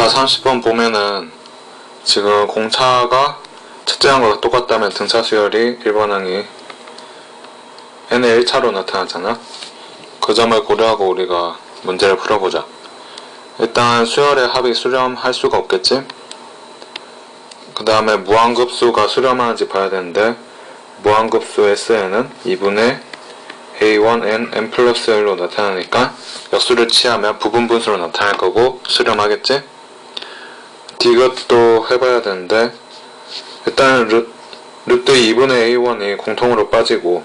자, 30번 보면은 지금 공차가 첫째 항과 똑같다면 등차 수열이 1번항이 n의 1차로 나타나잖아. 그 점을 고려하고 우리가 문제를 풀어보자. 일단 수열의 합이 수렴할 수가 없겠지? 그 다음에 무한급수가 수렴하는지 봐야 되는데, 무한급수 Sn은 2분의 A1n n 플러스 1로 나타나니까 역수를 취하면 부분분수로 나타날 거고 수렴하겠지? 이것도 해봐야 되는데, 일단 루트 2분의 A1이 공통으로 빠지고,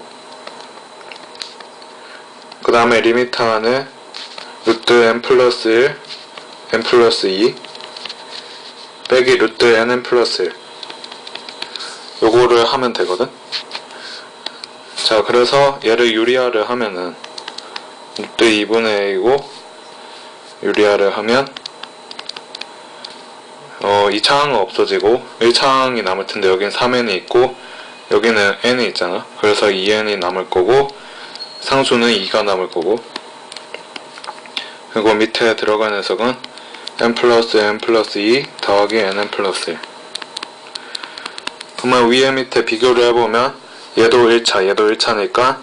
그 다음에 리미트 안에 루트 n 플러스 1, n 플러스 2 빼기 루트 nn 플러스 1 요거를 하면 되거든. 자, 그래서 얘를 유리화를 하면은 루트 2분의 a고 유리화를 하면 2차항은 없어지고 1차항이 남을 텐데, 여긴 3n이 있고 여기는 n이 있잖아. 그래서 2n이 남을 거고 상수는 2가 남을 거고, 그리고 밑에 들어간 녀석은 n 플러스 n 플러스 2 더하기 nn 플러스 1. 그러면 위에 밑에 비교를 해보면 얘도 1차 얘도 1차니까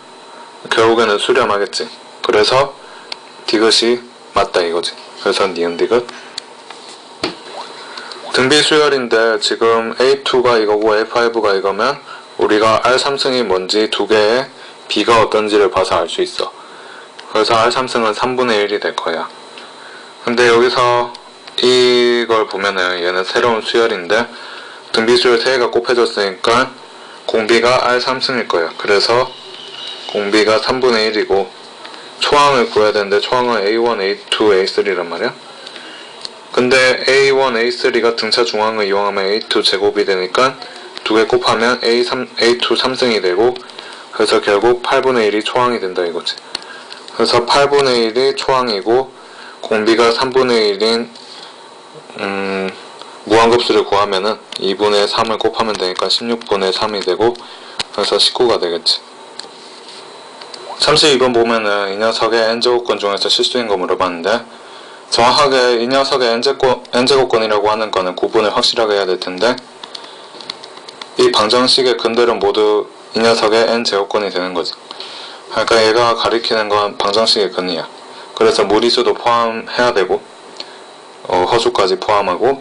결국에는 수렴하겠지. 그래서 디귿이 맞다 이거지. 그래서 니은 디귿. 등비 수열인데 지금 A2가 이거고 A5가 이거면 우리가 R3승이 뭔지 두 개의 B가 어떤지를 봐서 알 수 있어. 그래서 R3승은 3분의 1이 될 거야. 근데 여기서 이걸 보면은 얘는 새로운 수열인데 등비 수열 3개가 곱해졌으니까 공비가 R3승일 거야. 그래서 공비가 3분의 1이고 초항을 구해야 되는데 초항은 A1, A2, A3란 말이야. 근데 A1, A3가 등차 중앙을 이용하면 A2 제곱이 되니까 두 개 곱하면 A2 3승이 되고, 그래서 결국 8분의 1이 초항이 된다 이거지. 그래서 8분의 1이 초항이고 공비가 3분의 1인 무한급수를 구하면은 2분의 3을 곱하면 되니까 16분의 3이 되고, 그래서 19가 되겠지. 32번 보면은 이 녀석의 n제곱권 중에서 실수인 거 물어봤는데, 정확하게 이 녀석의 n제곱권이라고 하는 거는 구분을 확실하게 해야 될 텐데, 이 방정식의 근들은 모두 이 녀석의 n제곱권이 되는 거지. 그러니까 얘가 가리키는 건 방정식의 근이야. 그래서 무리수도 포함해야 되고 허수까지 포함하고.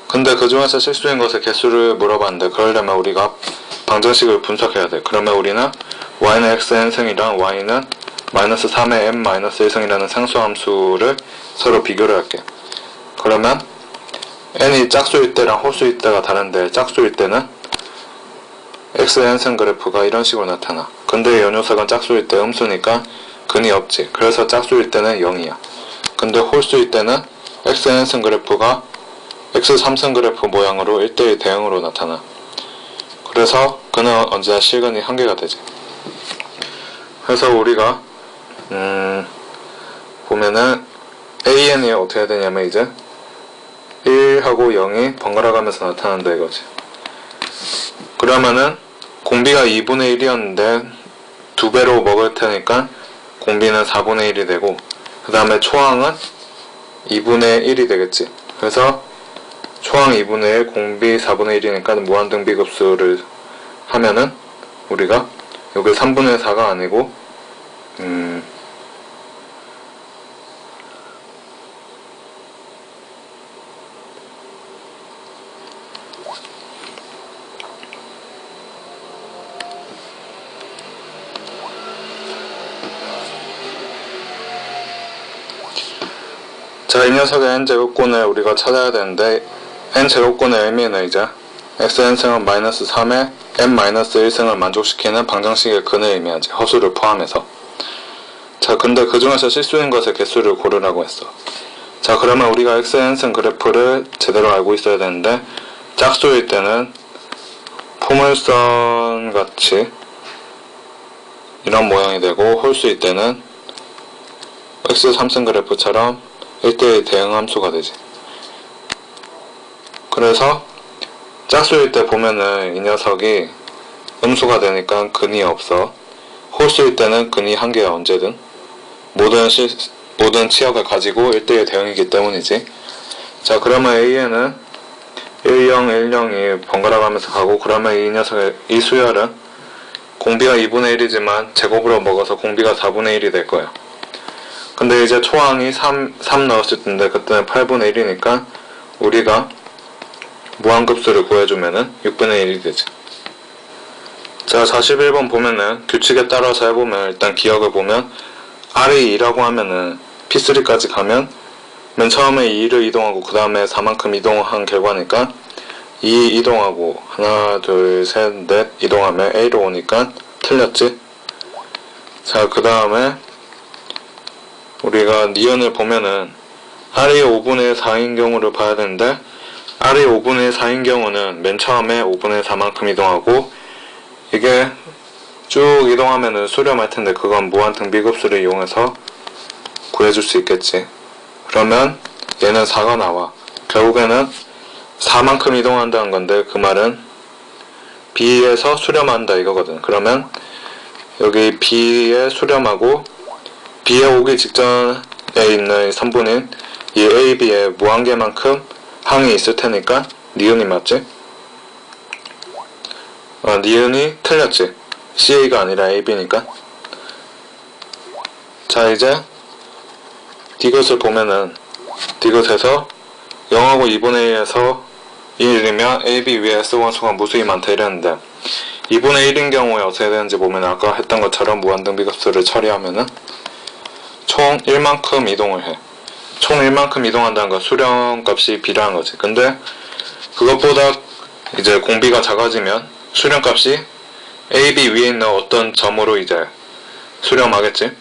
근데 그 중에서 실수인 것의 개수를 물어봤는데, 그러려면 우리가 방정식을 분석해야 돼. 그러면 우리는 y는 xn승이랑 y는 마이너스 3의 n-1승이라는 상수함수를 서로 비교를 할게. 그러면 n이 짝수일 때랑 홀수일 때가 다른데, 짝수일 때는 xn승 그래프가 이런 식으로 나타나. 근데 이 녀석은 짝수일 때 음수니까 근이 없지. 그래서 짝수일 때는 0이야. 근데 홀수일 때는 xn승 그래프가 x3승 그래프 모양으로 1대1 대응으로 나타나. 그래서 그는 언제나 실근이 한개가 되지. 그래서 우리가 보면은 an이 어떻게 해야 되냐면 이제 1하고 0이 번갈아 가면서 나타난다 이거지. 그러면은 공비가 2분의 1이었는데 2배로 먹을 테니까 공비는 4분의 1이 되고, 그 다음에 초항은 2분의 1이 되겠지. 그래서 초항 2분의 1, 공비 4분의 1이니까 무한등비급수를 하면은 우리가 여기 3분의 4가 아니고 자, 이 녀석의 n제곱권을 우리가 찾아야 되는데, n제곱권의 의미는 이제 xn승은 마이너스 3에 n-1승을 만족시키는 방정식의 근을 의미하지. 허수를 포함해서. 자, 근데 그 중에서 실수인 것의 개수를 고르라고 했어. 자, 그러면 우리가 xn승 그래프를 제대로 알고 있어야 되는데, 짝수일 때는 포물선 같이 이런 모양이 되고, 홀수일 때는 x3승 그래프처럼 1대1 대응 함수가 되지. 그래서 짝수일 때 보면은 이 녀석이 음수가 되니까 근이 없어. 홀수일 때는 근이 한 개야 언제든. 모든 치역을 가지고 1대1 대응이기 때문이지. 자, 그러면 A에는 1, 0, 1, 0이 번갈아 가면서 가고, 그러면 이 수열은 공비가 2분의 1이지만 제곱으로 먹어서 공비가 4분의 1이 될 거예요. 근데 이제 초항이 3 넣었을 텐데 그때는 8분의 1이니까 우리가 무한급수를 구해주면은 6분의 1이 되지. 자, 41번 보면은 규칙에 따라서 해보면 일단 기억을 보면 R이 2라고 하면은 P3까지 가면 맨 처음에 2를 이동하고 그 다음에 4만큼 이동한 결과니까 2 이동하고 하나 둘 셋 넷 이동하면 A로 오니까 틀렸지. 자, 그 다음에 우리가 니은을 보면은 R이 5분의 4인 경우를 봐야 되는데 R이 5분의 4인 경우는 맨 처음에 5분의 4만큼 이동하고 이게 쭉 이동하면은 수렴할 텐데 그건 무한 등비급수를 이용해서 구해줄 수 있겠지. 그러면 얘는 4가 나와. 결국에는 4만큼 이동한다는 건데 그 말은 B에서 수렴한다 이거거든. 그러면 여기 B에 수렴하고 B에 오기 직전에 있는 선분인 이 A, B에 무한계만큼 항이 있을 테니까 니은이 맞지? 니은이 틀렸지. CA가 아니라 AB니까. 자, 이제 디귿을 보면은 디귿에서 0하고 2분의 1에서 1이면 AB 위에 S1수가 무수히 많다 이랬는데 2분의 1인 경우에 어떻게 되는지 보면 아까 했던 것처럼 무한등비급수를 처리하면은 총 1만큼 이동을 해. 총 1만큼 이동한다는 건 수렴값이 B라는 거지. 근데 그것보다 이제 공비가 작아지면 수렴값이 AB 위에 있는 어떤 점으로 이제 수렴하겠지.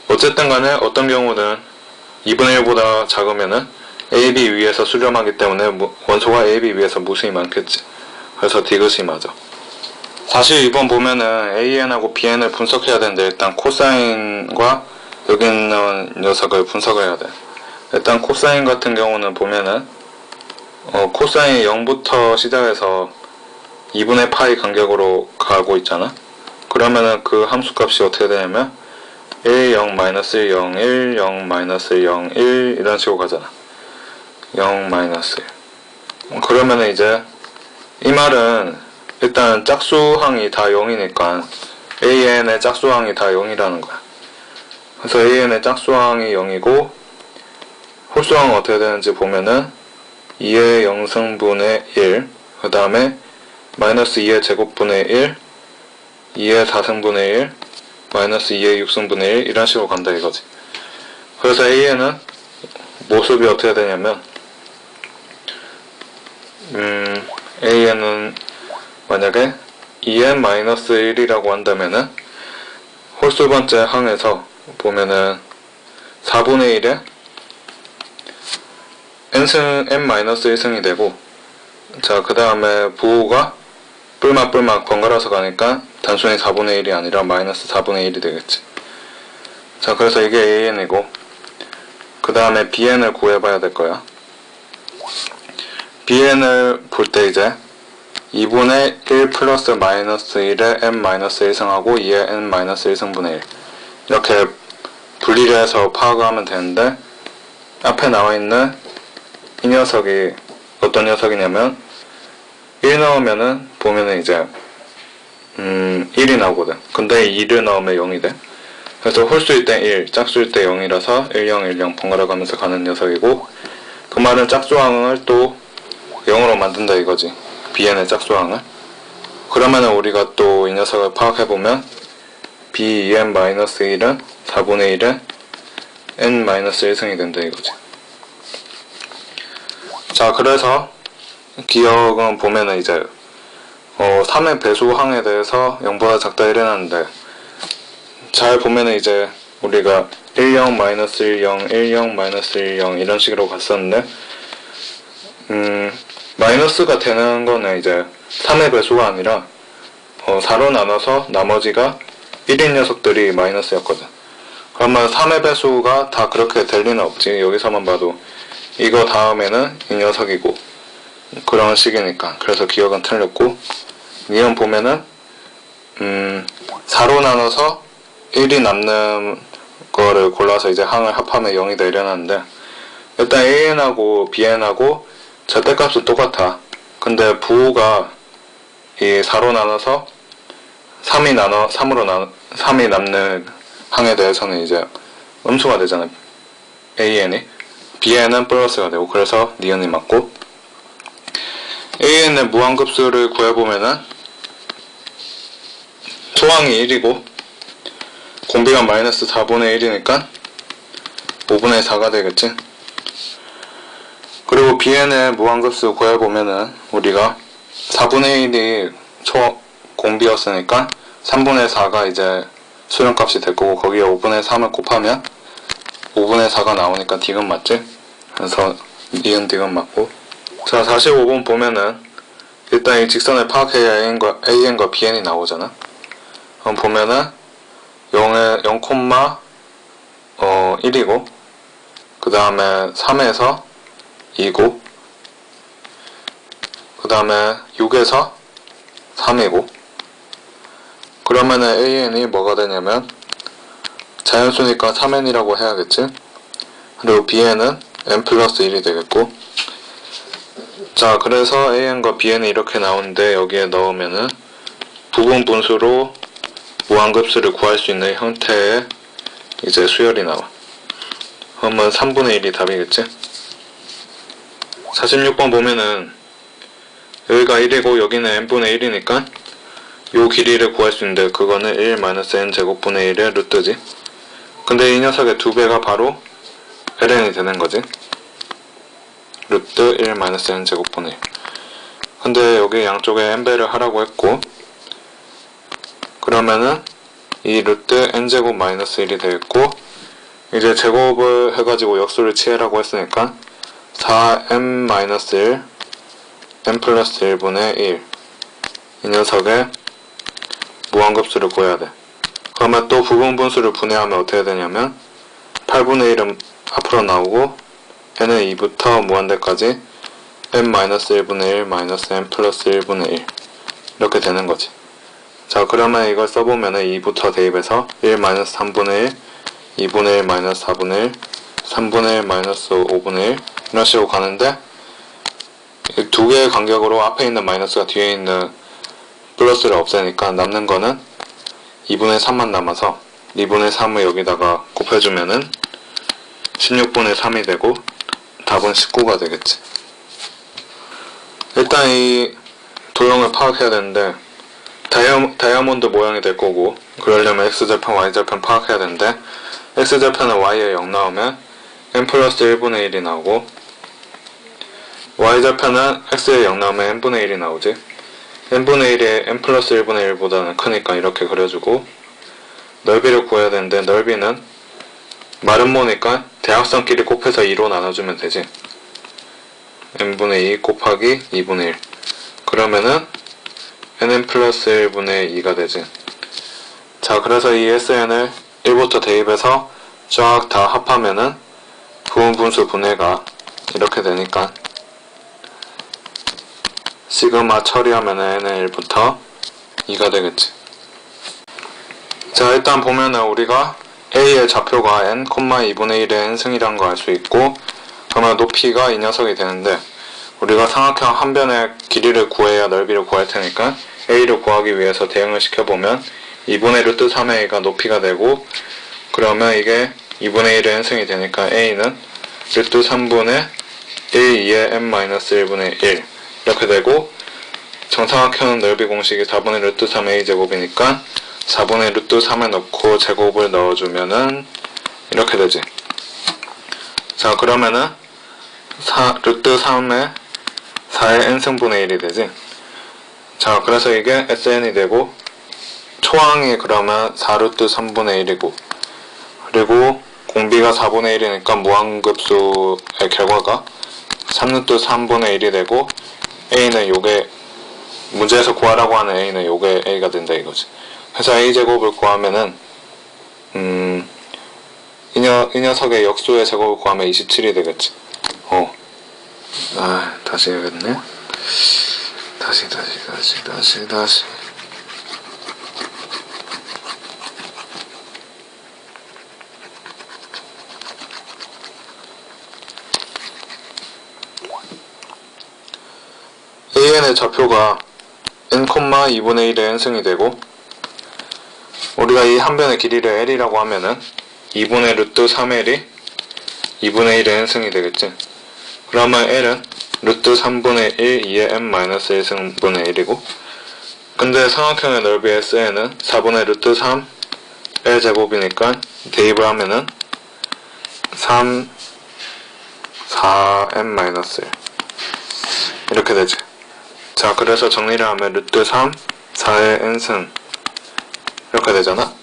어쨌든 간에 어떤 경우는 2분의 1보다 작으면은 AB 위에서 수렴하기 때문에 원소가 AB 위에서 무수히 많겠지. 그래서 디귿이 맞아. 42번 보면은 AN하고 BN을 분석해야 되는데 일단 코사인과 여기 있는 녀석을 분석을 해야 돼. 일단 코사인 같은 경우는 보면은 코사인이 0부터 시작해서 2분의 파이 간격으로 가고 있잖아. 그러면은 그 함수값이 어떻게 되냐면 1, 0, 마이너스 1, 0, 1, 0, 마이너스 0, 1 이런 식으로 가잖아. 0, 마이너스 1. 그러면은 이제 이 말은 일단 짝수항이 다 0이니까 AN의 짝수항이 다 0이라는 거야. 그래서 AN의 짝수항이 0이고 홀수항은 어떻게 되는지 보면은 2의 0승분의 1, 그 다음에 마이너스 2의 제곱분의 1, 2의 4승분의 1, 마이너스 2의 6승분의 1 이런 식으로 간다 이거지. 그래서 AN은 모습이 어떻게 되냐면 AN은 만약에 2n-1이라고 한다면은 홀수 번째 항에서 보면은 4분의 1에 n-1승이 되고, 자, 그 다음에 부호가 뿔막 번갈아서 가니까 단순히 4분의 1이 아니라 마이너스 4분의 1이 되겠지. 자, 그래서 이게 AN이고, 그 다음에 BN을 구해봐야 될 거야. BN을 볼 때 이제 2분의 1 플러스 마이너스 1에 n-1승하고 2에 n-1승분의 1 이렇게 분리를 해서 파악하면 되는데 앞에 나와있는 이 녀석이 어떤 녀석이냐면 1 넣으면은 보면은 이제 1이 나오거든. 근데 2를 넣으면 0이 돼. 그래서 홀수일 때 1, 짝수일 때 0이라서 1, 0, 1, 0 번갈아 가면서 가는 녀석이고, 그 말은 짝수항을 또 0으로 만든다 이거지. BN의 짝수항을. 그러면은 우리가 또 이 녀석을 파악해보면 BN-1은 4분의 1에 n-1승이 된다 이거지. 자, 그래서 기억은 보면은 이제 3의 배수항에 대해서 0보다 작다 이래놨는데 잘 보면은 이제 우리가 1, 0, 마이너스 1, 0, 1, 0, 마이너스 1, 0 이런 식으로 갔었는데 마이너스가 되는 거는 이제 3의 배수가 아니라 4로 나눠서 나머지가 1인 녀석들이 마이너스였거든. 그러면 3의 배수가 다 그렇게 될 리는 없지. 여기서만 봐도 이거 다음에는 이 녀석이고 그런 식이니까. 그래서 기억은 틀렸고, 니은 보면은 4로 나눠서 1이 남는 거를 골라서 이제 항을 합하면 0이 되려는데 일단 AN하고 BN하고 절대값은 똑같아. 근데 부호가 이 4로 나눠서 3이 남는 항에 대해서는 이제 음수가 되잖아. AN이. BN은 플러스가 되고, 그래서 니은이 맞고, AN의 무한급수를 구해보면은 초항이 1이고 공비가 마이너스 4분의 1이니까 5분의 4가 되겠지. 그리고 BN의 무한급수 구해보면은 우리가 4분의 1이 공비였으니까 3분의 4가 이제 수렴값이 될 거고, 거기에 5분의 3을 곱하면 5분의 4가 나오니까 디귿 맞지? 그래서 니은 디귿 맞고. 자, 45번 보면은 일단 이 직선을 파악해야 AN과 BN이 나오잖아. 그럼 보면은 0에 1이고 그 다음에 3에서 2고 그 다음에 6에서 3이고, 그러면은 AN이 뭐가 되냐면 자연수니까 3n이라고 해야겠지. 그리고 BN은 n 플러스 1이 되겠고. 자, 그래서 AN과 BN이 이렇게 나오는데 여기에 넣으면은 부분 분수로 무한급수를 구할 수 있는 형태의 이제 수열이 나와. 그러면 3분의 1이 답이겠지. 46번 보면은 여기가 1이고 여기는 n분의 1이니까 요 길이를 구할 수 있는데 그거는 1-n 제곱분의 1의 루트지. 근데 이 녀석의 2배가 바로 ln이 되는 거지. 루트 1-n 제곱분의 1. 근데 여기 양쪽에 n배를 하라고 했고, 그러면은 이 루트 n제곱 마이너스 1이 되겠고, 이제 제곱을 해가지고 역수를 취해라고 했으니까 4n-1 n 플러스 1분의 1 이 녀석의 무한급수를 구해야 돼. 그러면 또 부분분수를 분해하면 어떻게 되냐면 8분의 1은 앞으로 나오고 n은 2부터 무한대까지 n-1분의 1 마이너스 n 플러스 1분의 1 이렇게 되는 거지. 자, 그러면 이걸 써보면은 2부터 대입해서 1-3분의 1 2분의 1 마이너스 4분의 1 3분의 1 마이너스 5분의 1 이런 식으로 가는데, 이 두 개의 간격으로 앞에 있는 마이너스가 뒤에 있는 플러스를 없애니까 남는 거는 2분의 3만 남아서 2분의 3을 여기다가 곱해주면은 16분의 3이 되고 답은 19가 되겠지. 일단 이 도형을 파악해야 되는데 다이아몬드 모양이 될 거고, 그러려면 x절편, y절편 파악해야 되는데 x절편은 y에 0 나오면 n 플러스 1분의 1이 나오고, y절편은 x에 0 나오면 n분의 1이 나오지. n분의 1이 n 플러스 1분의 1보다는 크니까 이렇게 그려주고, 넓이를 구해야 되는데 넓이는 마름모니까 대각선끼리 곱해서 2로 나눠주면 되지. n분의 2 곱하기 2분의 1 그러면은 nn 플러스 1분의 2가 되지. 자, 그래서 이 sn을 1부터 대입해서 쫙 다 합하면은 부분분수 분해가 이렇게 되니까 시그마 처리하면은 n은 1부터 2가 되겠지. 자, 일단 보면은 우리가 A의 좌표가 n, 2분의 1의 n승이란 거 알 수 있고, 그러면 높이가 이 녀석이 되는데 우리가 삼각형 한 변의 길이를 구해야 넓이를 구할 테니까 A를 구하기 위해서 대응을 시켜보면 2분의 루트 3의 A가 높이가 되고, 그러면 이게 2분의 1의 n승이 되니까 A는 루트 3분의 1, 2의 n-1분의 1 이렇게 되고, 정삼각형 넓이 공식이 4분의 루트 3a 제곱이니까 4분의 루트 3에 넣고 제곱을 넣어주면은 이렇게 되지. 자, 그러면은 루트 3에 4의 n승분의 1이 되지. 자, 그래서 이게 sn이 되고, 초항이 그러면 4루트 3분의 1이고, 그리고 공비가 4분의 1이니까 무한급수의 결과가 3루트 3분의 1이 되고, a는 요게 문제에서 구하라고 하는 a는 요게 a가 된다 이거지. 그래서 a제곱을 구하면은 이 녀석의 역수의 제곱을 구하면 27이 되겠지. 다시 해야겠네. 다시. 여기는 좌표가 n, 2분의 1의 n승이 되고 우리가 이 한 변의 길이를 l이라고 하면은 2분의 루트 3l이 2분의 1의 n승이 되겠지. 그러면 l은 루트 3분의 1, 2의 n-1승분의 1이고 근데 삼각형의 넓이 SN은 4분의 루트 3 L제곱이니까 대입을 하면은 3, 4n-1 이렇게 되지. 자, 그래서 정리를 하면 루트 3, 4의 n승 이렇게 되잖아.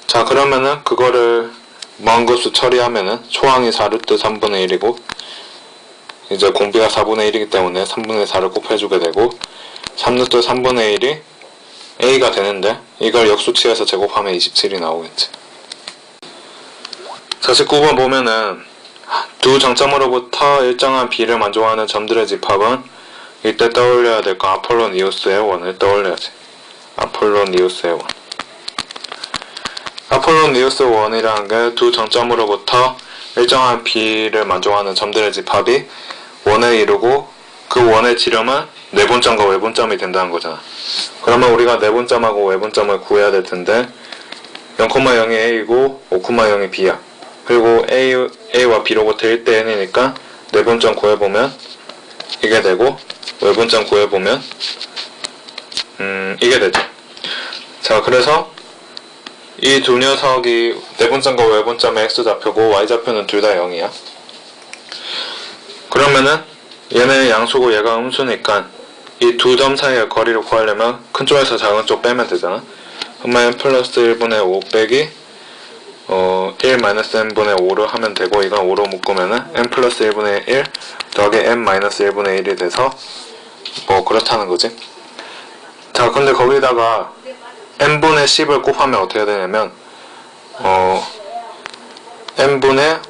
자, 그러면은 그거를 무한급수 처리하면은 초항이 4루트 3분의 1이고 이제 공비가 4분의 1이기 때문에 3분의 4를 곱해주게 되고 3루트 3분의 1이 a가 되는데 이걸 역수치해서 제곱하면 27이 나오겠지. 49번 보면은 두 정점으로부터 일정한 b를 만족하는 점들의 집합은 이때 떠올려야 될 거 아폴로니우스의 원을 떠올려야지. 아폴로니우스의 원. 아폴로니우스 원이라는 게 두 정점으로부터 일정한 b를 만족하는 점들의 집합이 원을 이루고 그 원의 지름은 내분점과 외분점이 된다는 거잖아. 그러면 우리가 내분점하고 외분점을 구해야 될 텐데 0,0이 a이고 5,0이 b야. 그리고 a와 b로부터 1대 n이니까 내분점 구해보면 이게 되고 외분점 구해보면 이게 되죠. 자, 그래서 이 두 녀석이 내분점과 외분점의 x좌표고 y좌표는 둘 다 0이야. 그러면은 얘는 양수고 얘가 음수니까 이 두 점 사이의 거리를 구하려면 큰 쪽에서 작은 쪽 빼면 되잖아. 그러면 n 플러스 1분의 5 빼기 1-n분의 5를 하면 되고 이건 5로 묶으면은 n 플러스 1분의 1 더하기 n-1분의 1이 돼서 뭐 그렇다는 거지. 자, 근데 거기다가 n분의 10을 곱하면 어떻게 되냐면 n분의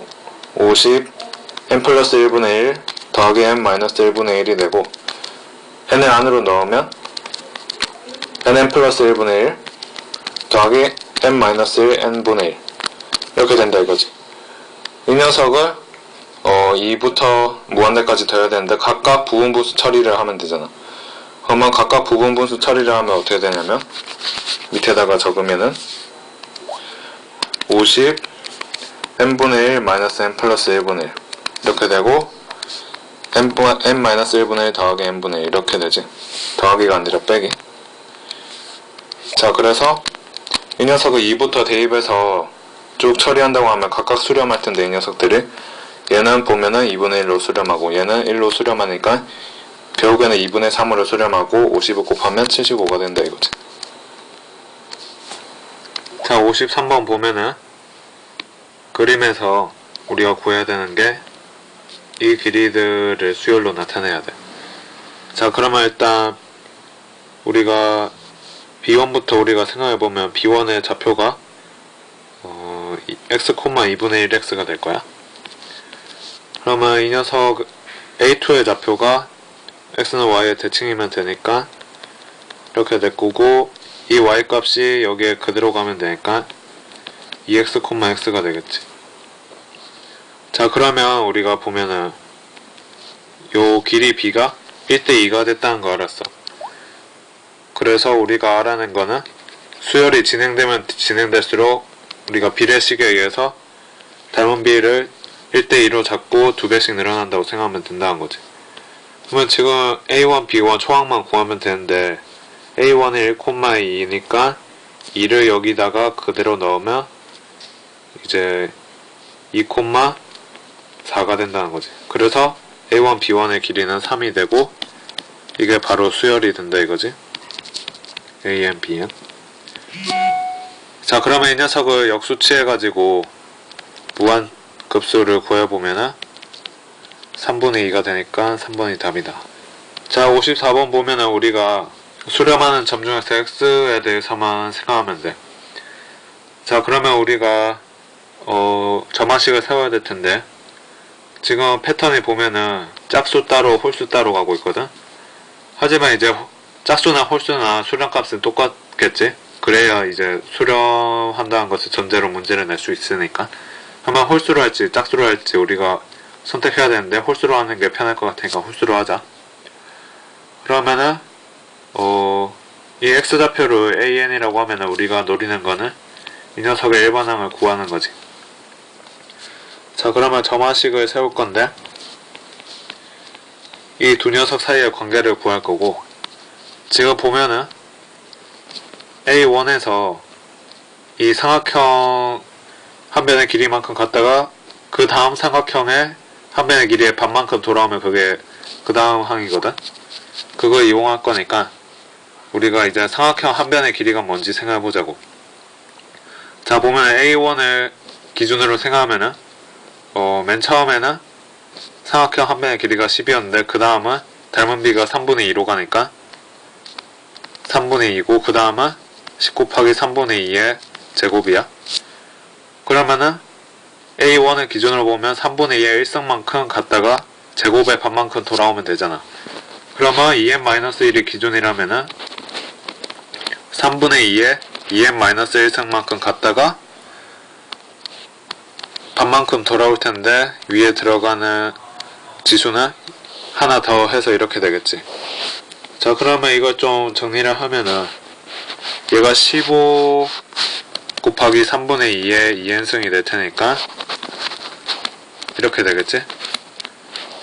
50 n 플러스 1분의 1 더하기 n-1분의 1이 되고 n을 안으로 넣으면 nn 플러스 1분의 1 더하기 n-1 n분의 1 이렇게 된다 이거지. 이 녀석을 2부터 무한대까지 더해야 되는데 각각 부분분수 처리를 하면 되잖아. 그러면 각각 부분분수 처리를 하면 어떻게 되냐면 밑에다가 적으면은 50 n분의 1 마이너스 n 플러스 1분의 1 이렇게 되고 n-1분의 1 더하기 n분의 1 이렇게 되지. 더하기가 아니라 빼기. 자, 그래서 이 녀석을 2부터 대입해서 쭉 처리한다고 하면 각각 수렴할 텐데 이 녀석들이 얘는 보면은 2분의 1로 수렴하고 얘는 1로 수렴하니까 결국에는 2분의 3으로 수렴하고 50을 곱하면 75가 된다 이거지. 자, 53번 보면은 그림에서 우리가 구해야 되는 게 이 길이들을 수열로 나타내야 돼. 자, 그러면 일단 우리가 B1부터 우리가 생각해보면 B1의 좌표가 x, 2분의 1x가 될 거야. 그러면 이 녀석 A2의 좌표가 x는 y의 대칭이면 되니까 이렇게 될 거고 이 y 값이 여기에 그대로 가면 되니까 2x, x가 되겠지. 자, 그러면 우리가 보면은 요 길이 b가 1대2가 됐다는 거 알았어. 그래서 우리가 알아낸 거는 수열이 진행되면 진행될수록 우리가 비례식에 의해서 닮은 비를 1대2로 잡고 2배씩 늘어난다고 생각하면 된다는 거지. 그러면 지금 A1, B1 초항만 구하면 되는데 A1이 1,2니까 2를 여기다가 그대로 넣으면 이제 2,4가 된다는 거지. 그래서 A1, B1의 길이는 3이 되고 이게 바로 수열이 된다 이거지. AN, BN. 자, 그러면 이 녀석을 역수치해가지고 무한급수를 구해보면은 3분의 2가 되니까 3번이 답이다. 자, 54번 보면은 우리가 수렴하는 점 중에서 x에 대해서만 생각하면 돼. 자, 그러면 우리가 점화식을 세워야 될 텐데 지금 패턴이 보면은 짝수 따로 홀수 따로 가고 있거든. 하지만 이제 짝수나 홀수나 수렴값은 똑같겠지. 그래야 이제 수렴한다는 것을 전제로 문제를 낼 수 있으니까. 그러면 홀수로 할지 짝수로 할지 우리가 선택해야 되는데 홀수로 하는 게 편할 것 같으니까 홀수로 하자. 그러면은 이 x좌표를 an이라고 하면은 우리가 노리는 거는 이 녀석의 일반항을 구하는 거지. 자, 그러면 점화식을 세울 건데 이 두 녀석 사이의 관계를 구할 거고, 지금 보면은 A1에서 이 삼각형 한 변의 길이만큼 갔다가 그 다음 삼각형의 한 변의 길이의 반만큼 돌아오면 그게 그 다음 항이거든. 그걸 이용할 거니까 우리가 이제 삼각형 한 변의 길이가 뭔지 생각해 보자고. 자, 보면 A1을 기준으로 생각하면은 맨 처음에는 삼각형 한 변의 길이가 10이었는데 그 다음은 닮은 비가 3분의 2로 가니까 3분의 2고 그 다음은 10 곱하기 3분의 2의 제곱이야. 그러면은 A1을 기준으로 보면 3분의 2의 1승만큼 갔다가 제곱의 반만큼 돌아오면 되잖아. 그러면 2n-1이 기준이라면은 3분의 2의 2n-1승만큼 갔다가 반만큼 돌아올 텐데 위에 들어가는 지수는 하나 더 해서 이렇게 되겠지. 자, 그러면 이걸 좀 정리를 하면은 얘가 15 곱하기 3분의 2의 2n승이 될 테니까 이렇게 되겠지.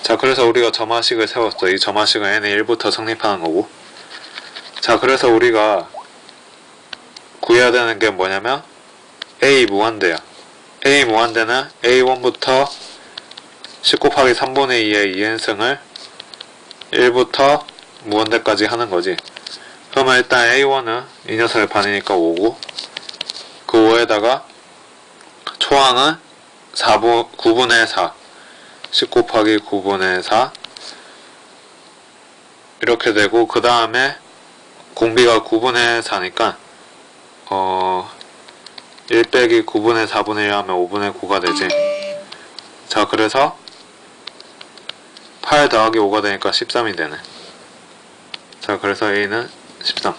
자, 그래서 우리가 점화식을 세웠어. 이 점화식은 n의 1부터 성립하는 거고. 자, 그래서 우리가 구해야 되는 게 뭐냐면 a 무한대야. a 무한대는 a1부터 10 곱하기 3분의 2의 2n승을 1부터 무한대까지 하는 거지. 그러면 일단 a1은 이 녀석의 반이니까 5고, 그 5에다가 초항은 9분의 4, 10 곱하기 9분의 4 이렇게 되고, 그 다음에 공비가 9분의 4니까 1 빼기 9분의 4분의 1 하면 5분의 9가 되지. 자, 그래서 8 더하기 5가 되니까 13이 되네. 자, 그래서 A는 13.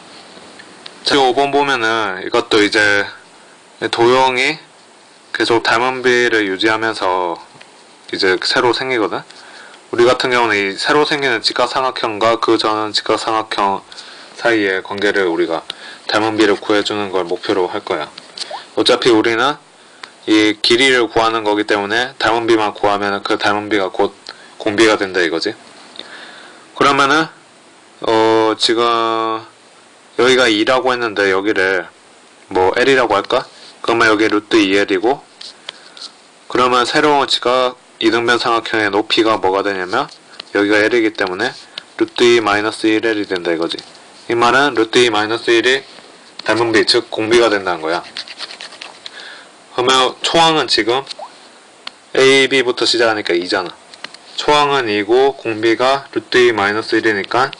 자, 5번 보면은 이것도 이제 도형이 계속 닮은 비를 유지하면서 이제 새로 생기거든. 우리 같은 경우는 이 새로 생기는 직각삼각형과 그 전 직각삼각형 사이의 관계를 우리가 닮은 비를 구해주는 걸 목표로 할 거야. 어차피 우리는 이 길이를 구하는 거기 때문에 닮은 비만 구하면 그 닮은 비가 곧 공비가 된다 이거지. 그러면은 지금 여기가 2라고 했는데 여기를 뭐 L이라고 할까? 그러면 여기 루트 2L이고, 그러면 새로운 직각 이등변 삼각형의 높이가 뭐가 되냐면 여기가 L이기 때문에 루트 2 마이너스 1L이 된다 이거지. 이 말은 루트 2 마이너스 1이 닮은 비, 즉 공비가 된다는 거야. 그러면 초항은 지금 A, B부터 시작하니까 2잖아. 초항은 2고 공비가 루트 2 마이너스 1이니까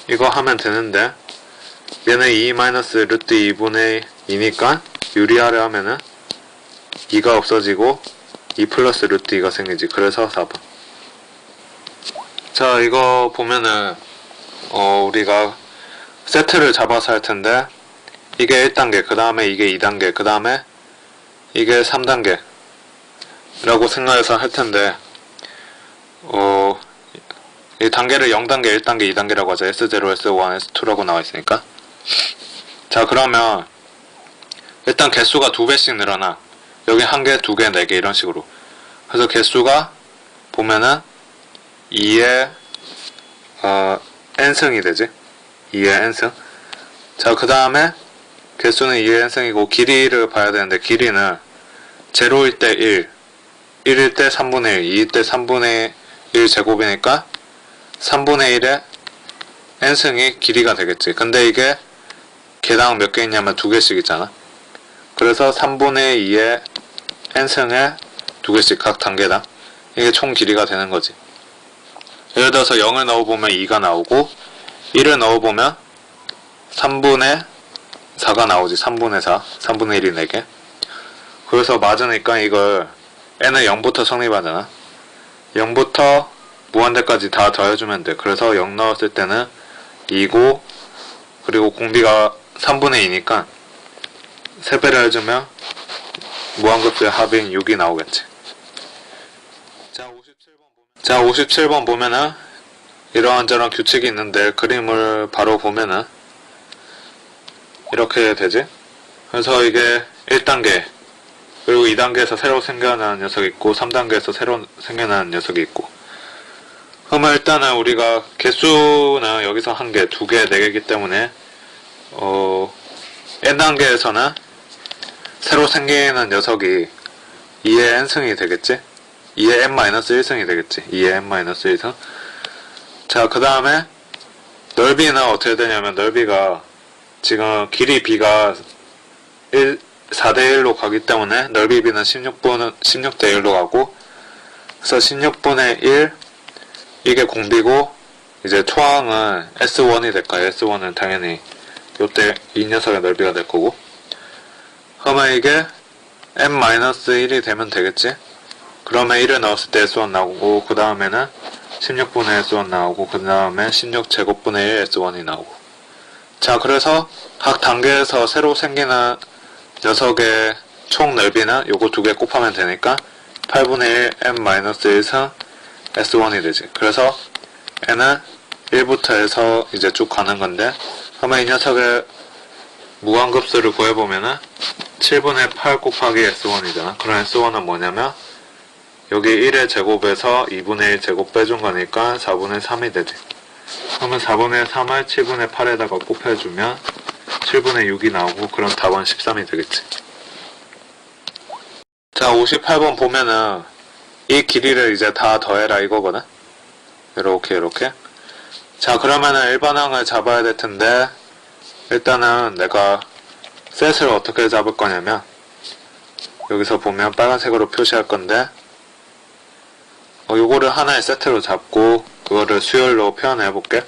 이거 하면 되는데, 얘는 2 마이너스 루트 2분의 2니까 유리하려 하면은 2가 없어지고 2 플러스 루트 2가 생기지. 그래서 4번. 자, 이거 보면은 우리가 세트를 잡아서 할 텐데 이게 1단계, 그 다음에 이게 2단계, 그 다음에 이게 3단계 라고 생각해서 할 텐데 이 단계를 0단계, 1단계, 2단계라고 하자. S0, S1, S2라고 나와 있으니까. 자, 그러면 일단 개수가 2배씩 늘어나. 여기 1개, 2개, 4개 이런 식으로. 그래서 개수가 보면은 2의 n승이 되지. 2의 n승. 자, 그 다음에 개수는 2의 n승이고 길이를 봐야 되는데 길이는 0일 때 1, 1일 때 3분의 1, 2일 때 3분의 1 제곱이니까 3분의 1의 n승이 길이가 되겠지. 근데 이게 개당 몇 개 있냐면 2개씩 있잖아. 그래서 3분의 2의 n승에 2개씩 각 단계당 이게 총 길이가 되는 거지. 예를 들어서 0을 넣어보면 2가 나오고 1을 넣어보면 3분의 4가 나오지. 3분의 4, 3분의 1이 4개. 그래서 맞으니까 이걸 n은 0부터 성립하잖아. 0부터 무한대까지 다 더해주면 돼. 그래서 0 넣었을 때는 2고, 그리고 공비가 3분의 2니까 3배를 해주면 무한급수의 합인 6이 나오겠지. 자, 57번 보면은 이러한저런 규칙이 있는데 그림을 바로 보면은 이렇게 되지. 그래서 이게 1단계 그리고 2단계에서 새로 생겨나는 녀석이 있고 3단계에서 새로 생겨나는 녀석이 있고. 그러면 일단은 우리가 개수는 여기서 1개, 2개, 4개이기 때문에 n단계에서는 새로 생기는 녀석이 2의 n승이 되겠지? 2의 n-1승이 되겠지? 2의 n-1승. 자, 그 다음에 넓이는 어떻게 되냐면 넓이가 지금 길이 b가 4대1로 가기 때문에 넓이 b는 16대 1로 가고, 그래서 16분의 1 이게 공비고, 이제 초항은 S1이 될까요? S1은 당연히 요때 이 녀석의 넓이가 될 거고. 그러면 이게 n-1이 되면 되겠지? 그러면 1을 넣었을 때 S1 나오고, 그 다음에는 16분의 S1 나오고, 그 다음에 16제곱분의 1 S1이 나오고. 자, 그래서 각 단계에서 새로 생기는 녀석의 총 넓이는 요거 2개 곱하면 되니까 8분의 1 n-1승 S1이 되지. 그래서 n은 1부터 해서 이제 쭉 가는 건데, 그러면 이 녀석의 무한급수를 구해보면은 7분의 8 곱하기 S1이잖아. 그럼 S1은 뭐냐면 여기 1의 제곱에서 2분의 1 제곱 빼준 거니까 4분의 3이 되지. 그러면 4분의 3을 7분의 8에다가 곱해주면 7분의 6이 나오고, 그럼 답은 13이 되겠지. 자, 58번 보면은 이 길이를 이제 다 더해라 이거거든. 이렇게. 자, 그러면은 일반항을 잡아야 될 텐데, 일단은 내가 셋을 어떻게 잡을 거냐면 여기서 보면 빨간색으로 표시할 건데, 요거를 하나의 세트로 잡고 그거를 수열로 표현해 볼게.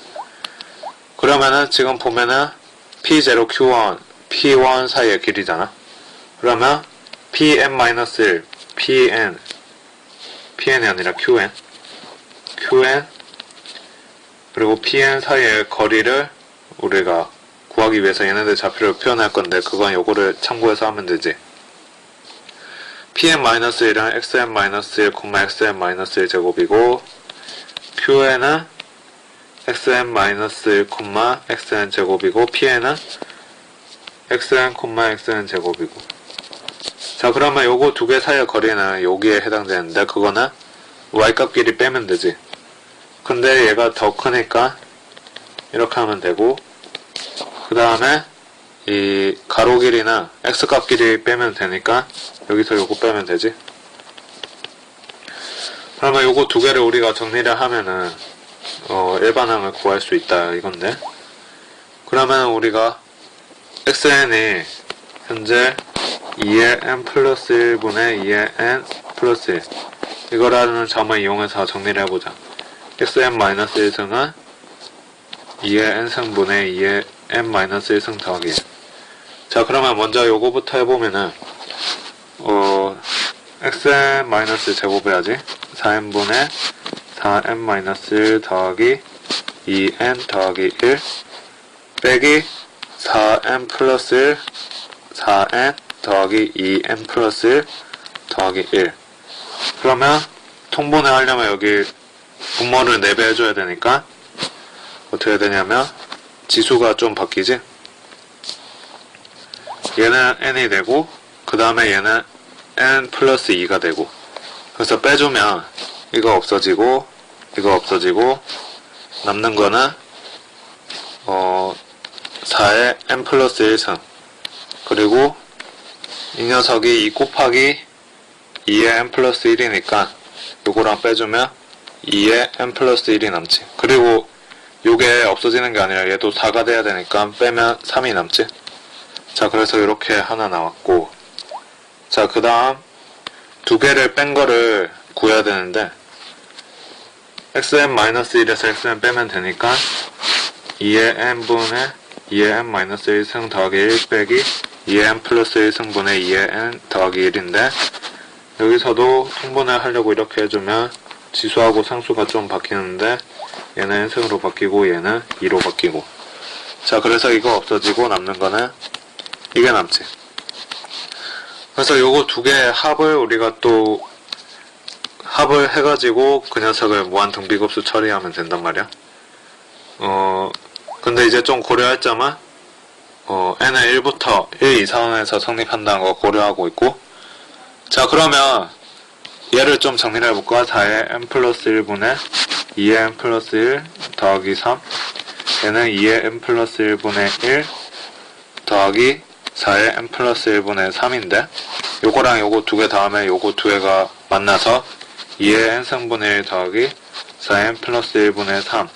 그러면은 지금 보면은 P0, Q1, P1 사이의 길이잖아. 그러면 Pn-1, Pn이 아니라 QN, 그리고 Pn 사이의 거리를 우리가 구하기 위해서 얘네들 좌표를 표현할 건데, 그건 요거를 참고해서 하면 되지. Pn-1은 xn-1, xn-1 제곱이고, Qn은 xn-1, xn 제곱이고, Pn은 xn, xn 제곱이고. 자, 그러면 요거 2개 사이의 거리는 여기에 해당되는데, 그거는 y값끼리 빼면 되지. 근데 얘가 더 크니까 이렇게 하면 되고, 그 다음에 이 가로 길이는 x값끼리 빼면 되니까 여기서 요거 빼면 되지. 그러면 요거 2개를 우리가 정리를 하면은 일반항을 구할 수 있다 이건데, 그러면 우리가 xn이 현재 2의 n 플러스 1분의 2의 n 플러스 1 이거라는 점을 이용해서 정리를 해보자. xn-1승은 2의 n승분의 2의 n-1승 더하기 1. 자, 그러면 먼저 요거부터 해보면은 xn- 제곱해야지. 4n분의 4n-1 더하기 2n 더하기 1 빼기 4n 플러스 1 4n 더하기 2n 플러스 1 더하기 1. 그러면 통분을 하려면 여기 분모를 4배 해줘야 되니까 어떻게 해야 되냐면 지수가 좀 바뀌지? 얘는 n이 되고, 그 다음에 얘는 n 플러스 2가 되고, 그래서 빼주면 이거 없어지고 이거 없어지고 남는 거는 4의 n 플러스 1승, 그리고 이 녀석이 2 곱하기 2의 n 플러스 1이니까 요거랑 빼주면 2의 n 플러스 1이 남지. 그리고 요게 없어지는 게 아니라 얘도 4가 돼야 되니까 빼면 3이 남지. 자, 그래서 이렇게 하나 나왔고, 자, 그 다음 2개를 뺀 거를 구해야 되는데, xn-1에서 xn 빼면 되니까 2의 n분의 2의 n-1승 더하기 1 빼기 2의 n 플러스 1승분의 2의 n 더하기 1인데, 여기서도 통분을 하려고 이렇게 해주면 지수하고 상수가 좀 바뀌는데, 얘는 n승으로 바뀌고 얘는 2로 바뀌고. 자, 그래서 이거 없어지고 남는 거는 이게 남지. 그래서 요거 2개의 합을 우리가 또 합을 해가지고 그 녀석을 무한 등비급수 처리하면 된단 말이야. 근데 이제 좀 고려할 점은 n은 1부터 1 이상에서 성립한다는 거 고려하고 있고, 자 그러면 얘를 좀 정리를 해볼까? 4의 n 플러스 1분의 2의 n 플러스 1 더하기 3, 얘는 2의 n 플러스 1분의 1 더하기 4의 n 플러스 1분의 3인데, 요거랑 요거 두 개 다음에 요거 두 개가 만나서 2의 n승분의 1 더하기 4의 n 플러스 1분의 3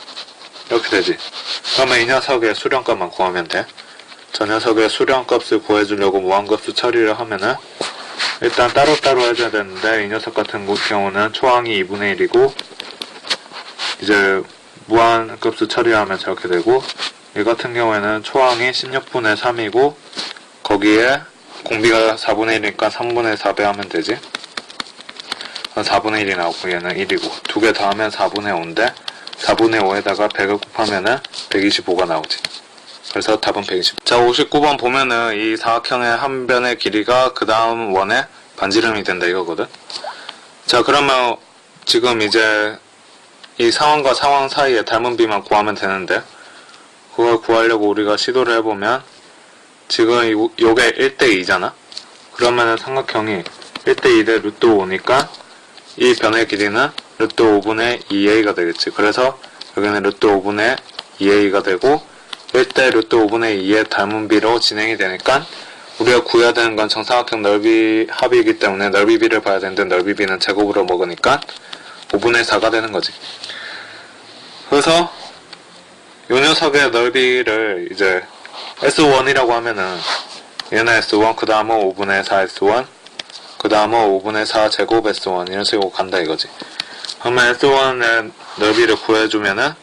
이렇게 되지. 그러면 이 녀석의 수렴값만 구하면 돼. 저 녀석의 수렴값을 구해주려고 무한급수 처리를 하면은 일단 따로따로 해줘야 되는데, 이 녀석 같은 경우는 초항이 2분의 1이고 이제 무한급수 처리하면 저렇게 되고, 이 같은 경우에는 초항이 16분의 3이고 거기에 공비가 4분의 1이니까 3분의 4배 하면 되지. 4분의 1이 나오고 얘는 1이고 두 개 더하면 4분의 5인데 4분의 5에다가 100을 곱하면은 125가 나오지. 그래서 답은 120. 자 59번 보면은 이 사각형의 한 변의 길이가 그 다음 원의 반지름이 된다 이거거든. 자 그러면 지금 이제 이 상황과 상황 사이에 닮은 비만 구하면 되는데, 그걸 구하려고 우리가 시도를 해보면 지금 요게 1대2잖아. 그러면은 삼각형이 1대2대 루트 5니까 이 변의 길이는 루트 5분의 2a가 되겠지. 그래서 여기는 루트 5분의 2a가 되고 1대 루트 5분의 2의 닮은 비로 진행이 되니까 우리가 구해야 되는 건 정사각형 넓이 합이기 때문에 넓이비를 봐야 되는데, 넓이비는 제곱으로 먹으니까 5분의 4가 되는 거지. 그래서 요 녀석의 넓이를 이제 S1이라고 하면은 얘는 S1, 그 다음은 5분의 4 S1, 그 다음은 5분의 4 제곱 S1 이런 식으로 간다 이거지. 그러면 S1의 넓이를 구해주면은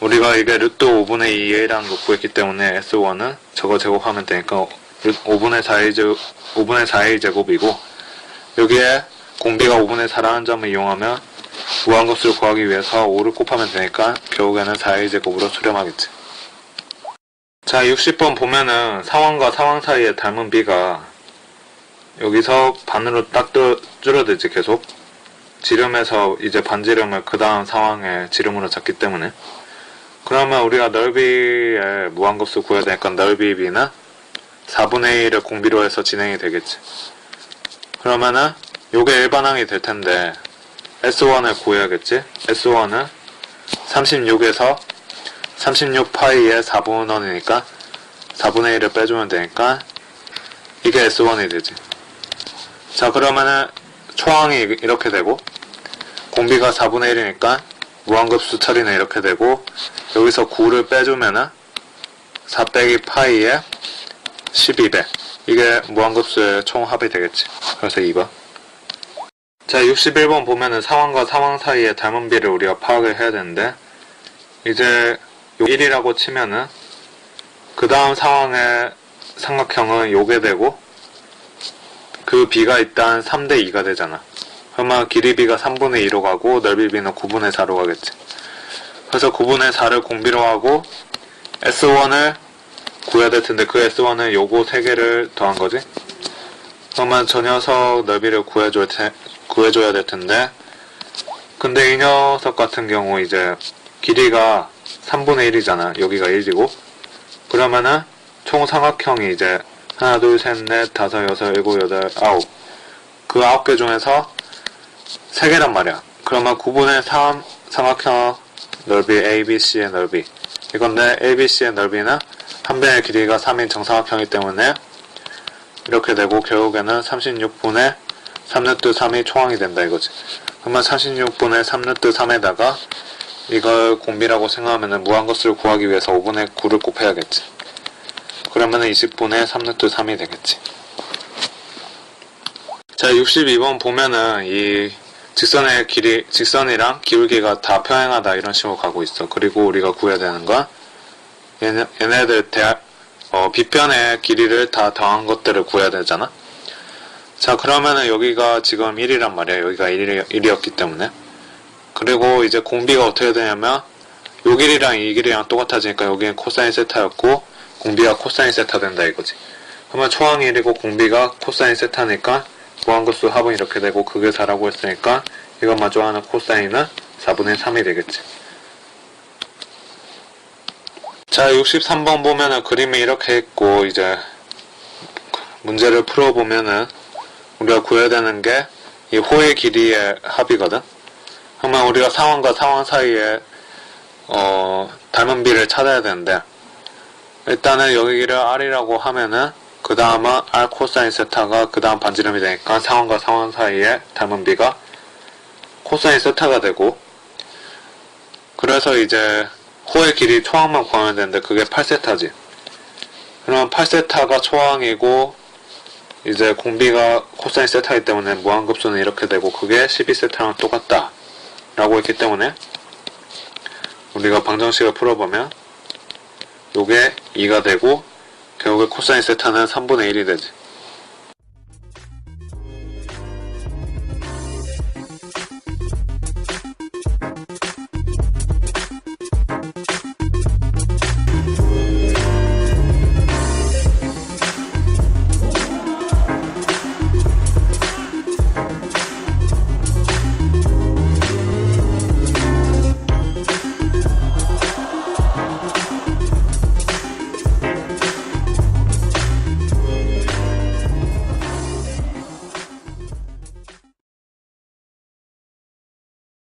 우리가 이게 루트 5분의 2a라는 거 구했기 때문에 S1은 저거 제곱하면 되니까 5분의 4a 제곱이고, 여기에 공비가 5분의 4라는 점을 이용하면 무한급수를 구하기 위해서 5를 곱하면 되니까 결국에는 4a 제곱으로 수렴하겠지. 자 60번 보면은 상황과 상황 사이에 닮은 비가 여기서 반으로 딱 줄어들지. 계속 지름에서 이제 반지름을 그 다음 상황의 지름으로 잡기 때문에. 그러면 우리가 넓이의 무한급수 구해야 되니까 넓이 b는 4분의 1을 공비로 해서 진행이 되겠지. 그러면은 요게 일반항이 될 텐데 S1을 구해야겠지. S1은 36에서 36파이의 4분원이니까 4분의 1을 빼주면 되니까 이게 S1이 되지. 자 그러면은 초항이 이렇게 되고 공비가 4분의 1이니까 무한급수 처리는 이렇게 되고, 여기서 9를 빼주면은 4 빼기 파이의 12배, 이게 무한급수의 총합이 되겠지. 그래서 2번. 자 61번 보면은 상황과 상황 사이의 닮은 비를 우리가 파악을 해야 되는데, 이제 1이라고 치면은 그 다음 상황의 삼각형은 요게 되고 그 b가 일단 3대 2가 되잖아. 그러면 길이 b가 3분의 2로 가고 넓이 b는 9분의 4로 가겠지. 그래서 9분의 4를 공비로 하고 S1을 구해야 될 텐데, 그 S1은 요거 3개를 더한 거지. 그러면 저 녀석 넓이를 구해줘야 될 텐데, 근데 이 녀석 같은 경우 이제 길이가 3분의 1이잖아. 여기가 1이고. 그러면은 총 삼각형이 이제 하나, 둘, 셋, 넷, 다섯, 여섯, 일곱, 여덟, 아홉. 그 9개 중에서 3개란 말이야. 그러면 9분의 3 삼각형 넓이 ABC의 넓이 이건데, ABC의 넓이는 한 변의 길이가 3인 정삼각형이기 때문에 이렇게 되고, 결국에는 36분의 3루트 3이 총항이 된다 이거지. 그러면 36분의 3루트 3에다가 이걸 공비라고 생각하면은 무한급수를 구하기 위해서 5분의 9를 곱해야겠지. 그러면은 20분의 3루트 3이 되겠지. 자 62번 보면은 이 직선의 길이, 직선이랑 기울기가 다 평행하다 이런 식으로 가고 있어. 그리고 우리가 구해야 되는 건 얘네들 빗변의 길이를 다 더한 것들을 구해야 되잖아. 자 그러면은 여기가 지금 1이란 말이야. 여기가 1이었기 때문에. 그리고 이제 공비가 어떻게 되냐면 요 길이랑 이 길이랑 똑같아지니까 여기는 코사인 세타였고 공비가 코사인 세타 된다 이거지. 그러면 초항이 1이고 공비가 코사인 세타니까 무한급수 합은 이렇게 되고, 그게 4라고 했으니까 이것만 좋아하는 코사인은 4분의 3이 되겠지. 자, 63번 보면은 그림이 이렇게 있고, 이제 문제를 풀어보면은 우리가 구해야 되는 게 이 호의 길이의 합이거든. 그러면 우리가 상황과 상황 사이에 닮은 비를 찾아야 되는데, 일단은 여기를 R이라고 하면은 그 다음은 R 코사인 세타가 그 다음 반지름이 되니까 상황과 상황 사이에 닮은 비가 코사인 세타가 되고, 그래서 이제 호의 길이 초항만 구하면 되는데 그게 8세타지. 그러면 8세타가 초항이고 이제 공비가 코사인 세타이기 때문에 무한급수는 이렇게 되고 그게 12세타랑 똑같다 라고 했기 때문에 우리가 방정식을 풀어보면 요게 2가 되고 결국에 코사인 세타는 3분의 1이 되지.